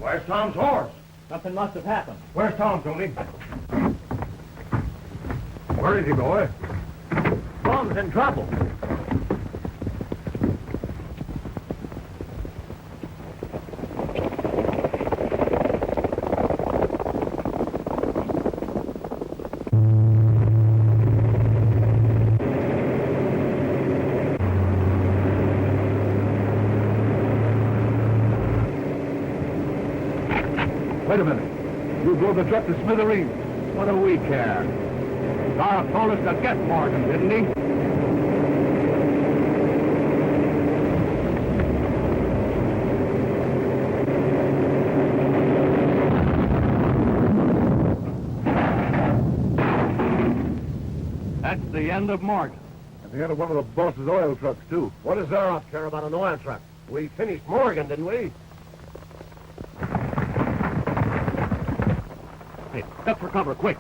Where's Tom's horse? Something must have happened. Where's Tom, Tony? Where is he, boy? Tom's in trouble. Wait a minute. You drove the truck to smithereens. What do we care? Darrell told us to get Morgan, didn't he? That's the end of Morgan. At the end of one of the boss's oil trucks, too. What does Zaroff care about an oil truck? We finished Morgan, didn't we? Hey, duck for cover, quick.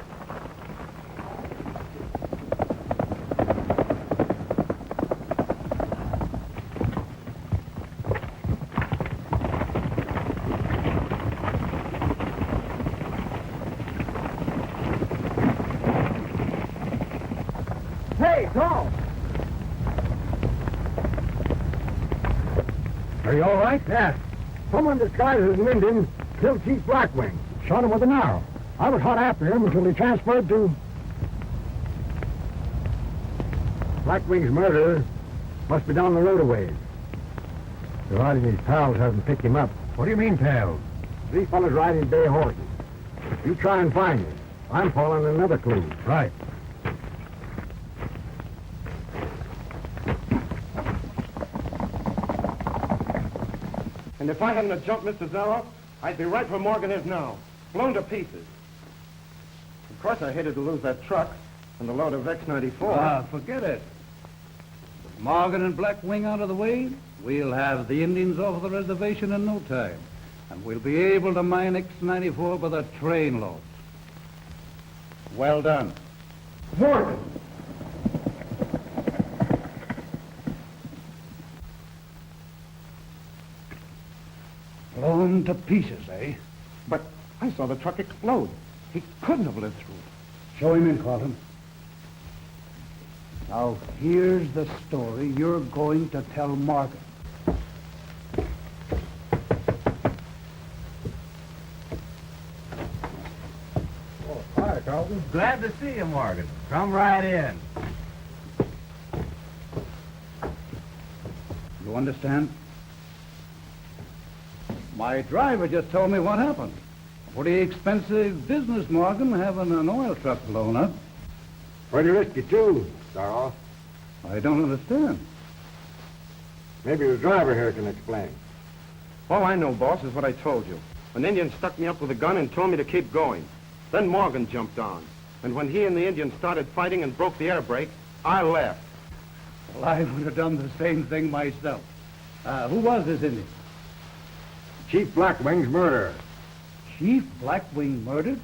Hey, Tom! Are you all right? Yes. Someone disguised as an Indian killed Chief Blackwing. Shot him with an arrow. I was hot after him until he transferred to... Blackwing's murderer must be down the road a ways. Provided his pals haven't picked him up. What do you mean, pals? These fellas riding bay horses. You try and find him. I'm following another clue. Right. And if I hadn't have jumped Mr. Zaroff, I'd be right where Morgan is now, blown to pieces. Of course, I hated to lose that truck and the load of X-94. Forget it. With Morgan and Blackwing out of the way, we'll have the Indians off the reservation in no time. And we'll be able to mine X-94 by the trainloads. Well done. Morgan! Blown to pieces, eh? But I saw the truck explode. He couldn't have lived through it. Show him in, Carlton. Now, here's the story you're going to tell Morgan. Oh, hi, Carlton. Glad to see you, Morgan. Come right in. You understand? My driver just told me what happened. Pretty expensive business, Morgan, having an oil truck blown up. Pretty risky, too, Zaroff. I don't understand. Maybe the driver here can explain. All I know, boss, is what I told you. An Indian stuck me up with a gun and told me to keep going. Then Morgan jumped on. And when he and the Indian started fighting and broke the air brake, I left. Well, I would have done the same thing myself. Who was this Indian? Chief Blackwing's murderer. Chief Blackwing murdered?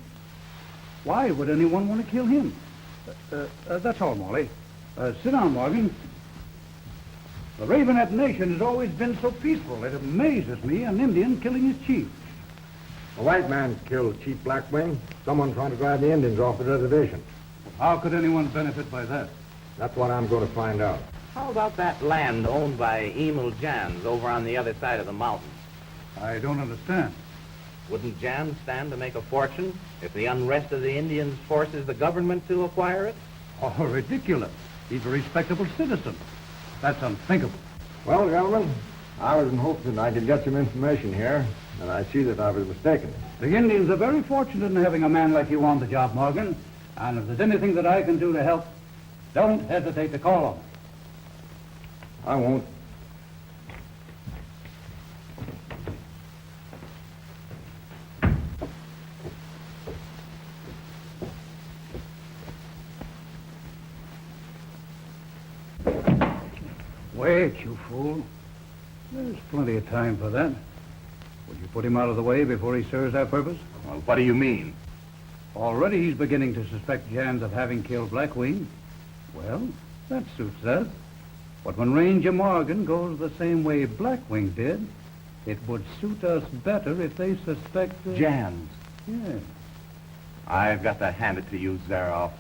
Why would anyone want to kill him? That's all, Molly. Sit down, Morgan. The Ravenette Nation has always been so peaceful. It amazes me, an Indian killing his chief. A white man killed Chief Blackwing. Someone trying to drive the Indians off the reservation. How could anyone benefit by that? That's what I'm going to find out. How about that land owned by Emil Jans over on the other side of the mountain? I don't understand. Wouldn't Jans stand to make a fortune if the unrest of the Indians forces the government to acquire it? Oh, ridiculous. He's a respectable citizen. That's unthinkable. Well, gentlemen, I was in hopes that I could get some information here, and I see that I was mistaken. The Indians are very fortunate in having a man like you on the job, Morgan. And if there's anything that I can do to help, don't hesitate to call on me. I won't. Wait, you fool. There's plenty of time for that. Would you put him out of the way before he serves our purpose? Well, what do you mean? Already he's beginning to suspect Jans of having killed Blackwing. Well, that suits us. But when Ranger Morgan goes the same way Blackwing did, It would suit us better if they suspect... Jans. Yes. I've got to hand it to you, Zaroff.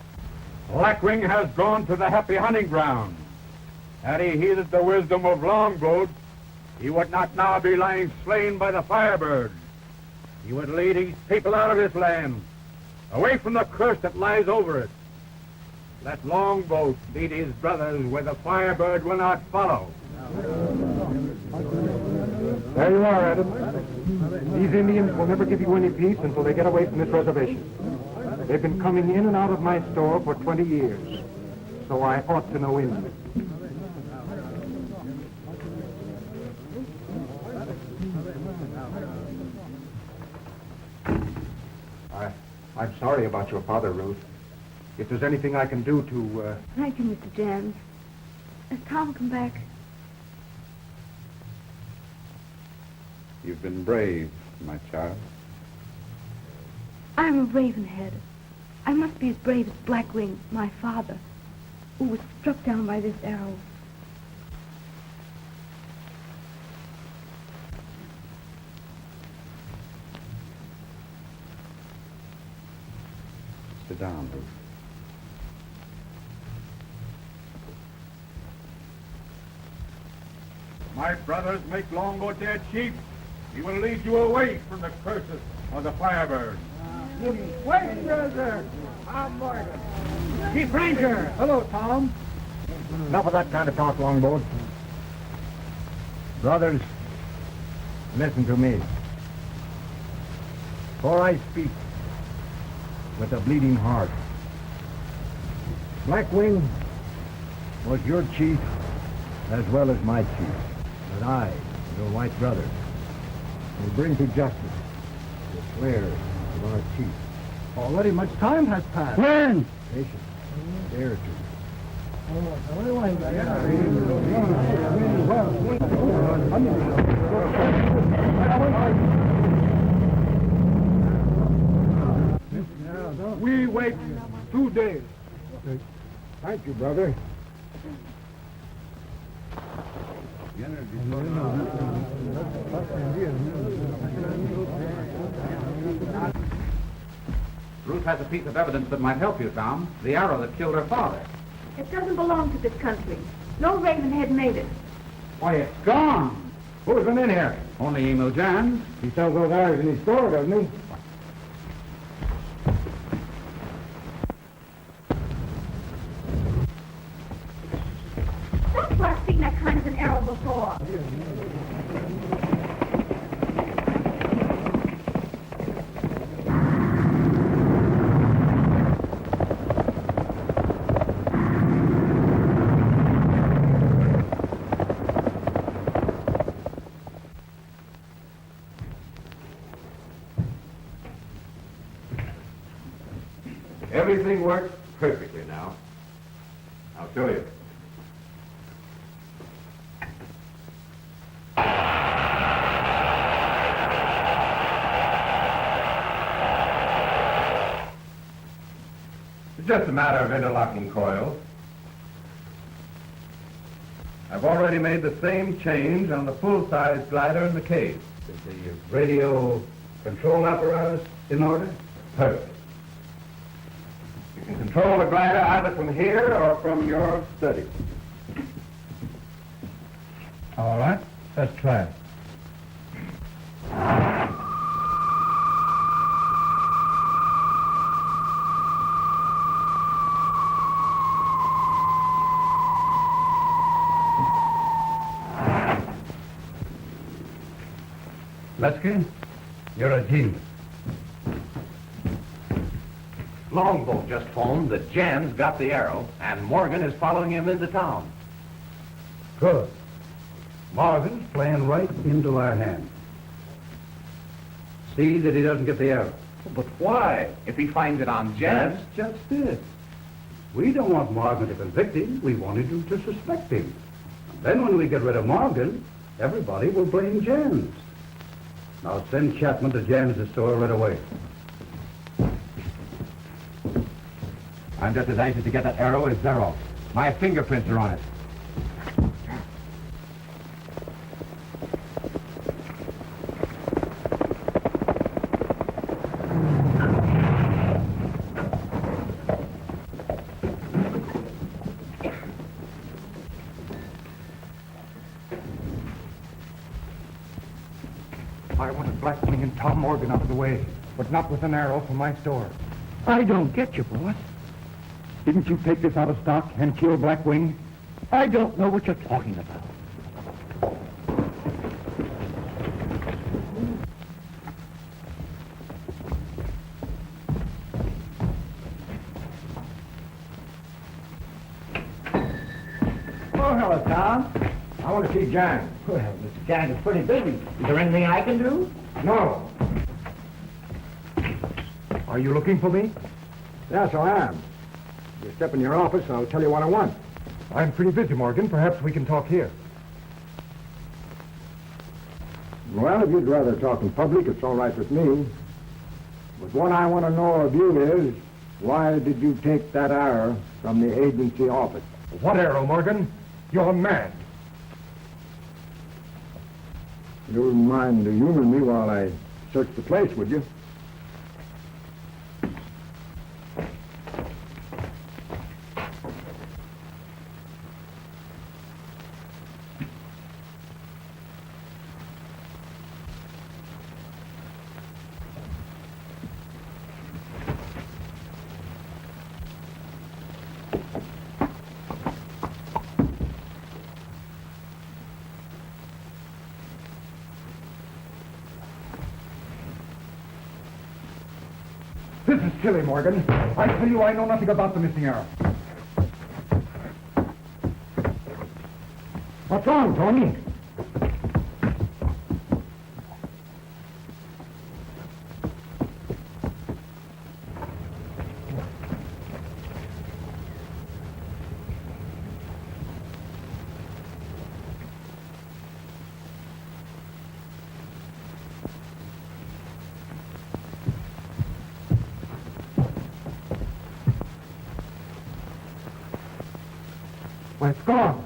Blackwing has gone to the happy hunting ground. Had he heeded the wisdom of Longboat, he would not now be lying slain by the Firebird. He would lead his people out of this land, away from the curse that lies over it. Let Longboat lead his brothers where the Firebird will not follow. There you are, Adam. These Indians will never give you any peace until they get away from this reservation. They've been coming in and out of my store for 20 years, so I ought to know Indian. I'm sorry about your father, Ruth. If there's anything I can do to... Thank you, Mr. Jans. Has Tom come back? You've been brave, my child. I'm a Ravenhead. I must be as brave as Blackwing, my father, who was struck down by this arrow. Sit down, Ruth. My brothers make Longboat their chief. He will lead you away from the curses of the Firebird. Wait, brother. I'm Morgan. Chief Ranger. Hello, Tom. Enough of that kind of talk, Longboat. Brothers, listen to me. For I speak with a bleeding heart. Blackwing was your chief as well as my chief. But I, your white brother, will bring to justice the slayers of our chief. Already much time has passed. When? Patience. A day or two. We wait 2 days. Thank you, brother. Ruth has a piece of evidence that might help you, Tom. The arrow that killed her father. It doesn't belong to this country. No Ravenhead made it. Why, it's gone. Who's been in here? Only Emil Jans. He sells those arrows in his store, doesn't he? That's where I've seen that kind of an arrow before. Everything works perfectly now. I'll show you. It's just a matter of interlocking coils. I've already made the same change on the full-size glider in the case. Is the radio control apparatus in order? Perfect. You can control the glider either from here or from your study. All right. Let's try it. Lesky, you're a genius. Longboat just phoned that Jans got the arrow, and Morgan is following him into town. Good. Morgan's playing right into our hands. See that he doesn't get the arrow. But why? If he finds it on Jans... That's just it. We don't want Morgan to convict him. We wanted you to suspect him. And then when we get rid of Morgan, everybody will blame Jans. Now send Chapman to Jans' store right away. I'm just as anxious to get that arrow as Zaroff. My fingerprints are on it. I wanted Blackwing and Tom Morgan out of the way, but not with an arrow from my store. I don't get you, boss. Didn't you take this out of stock and kill Blackwing? I don't know what you're talking about. Oh, hello, Tom. I want to see Jan. Well, Mr. Jan is pretty busy. Is there anything I can do? No. Are you looking for me? Yes, I am. You step in your office, I'll tell you what I want. I'm pretty busy, Morgan. Perhaps we can talk here. Well, if you'd rather talk in public, it's all right with me. But what I want to know of you is, why did you take that arrow from the agency office? What arrow, Morgan? You're mad. You wouldn't mind humoring me while I search the place, would you? This is silly, Morgan. I tell you I know nothing about the missing arrow. What's wrong, Tony? Well, it's gone.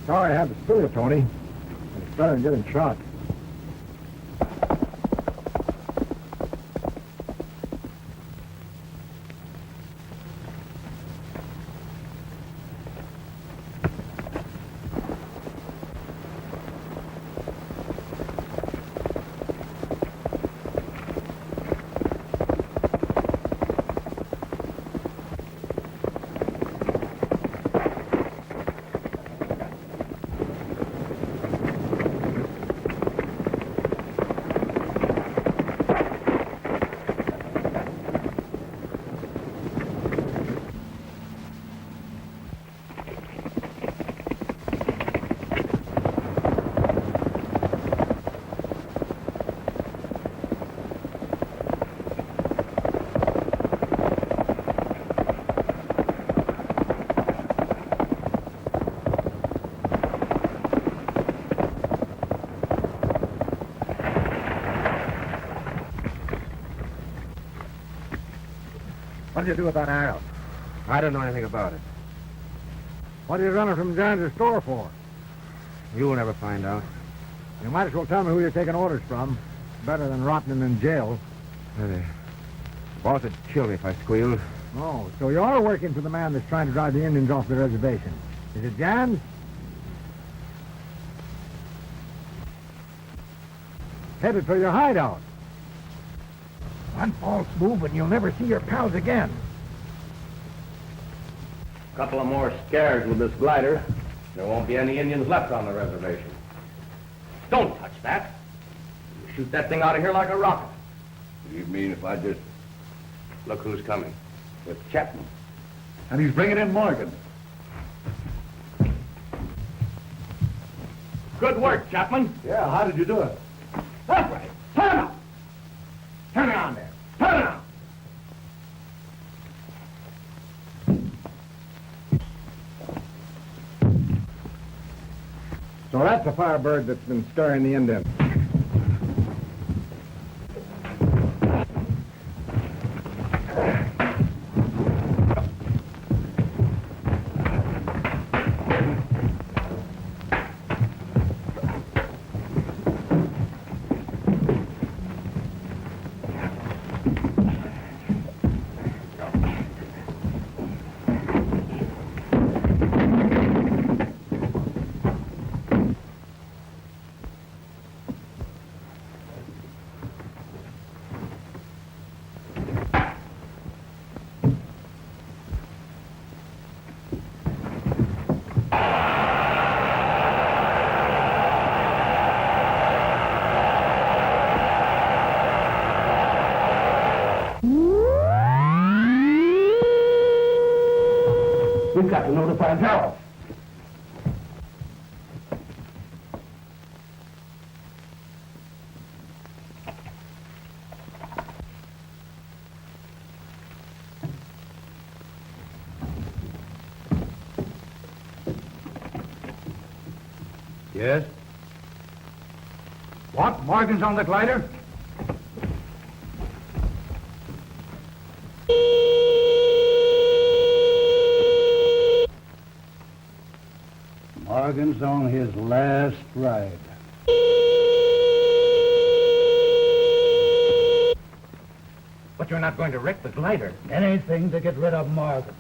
Sorry I had to spill you, Tony. It's better than getting shot. What did you do with that arrow? I don't know anything about it. What are you running from John's store for? You'll never find out. You might as well tell me who you're taking orders from. Better than rotting in jail. The boss would kill me if I squealed. Oh, so you are working for the man that's trying to drive the Indians off the reservation. Is it Jan? headed for your hideout. One false move and you'll never see your pals again. Couple of more scares with this glider. There won't be any Indians left on the reservation. Don't touch that. You shoot that thing out of here like a rocket. What do you mean if I just... Look who's coming. It's Chapman. And he's bringing in Morgan. Good work, Chapman. Yeah, how did you do it? That's right. Turn up. Turn it on there. Turn it on. So that's the firebird that's been scaring the Indians. We've got to notify Harold. Yes? What? Morgan's on the glider? Morgan's on his last ride. But you're not going to wreck the glider. Anything to get rid of Morgan.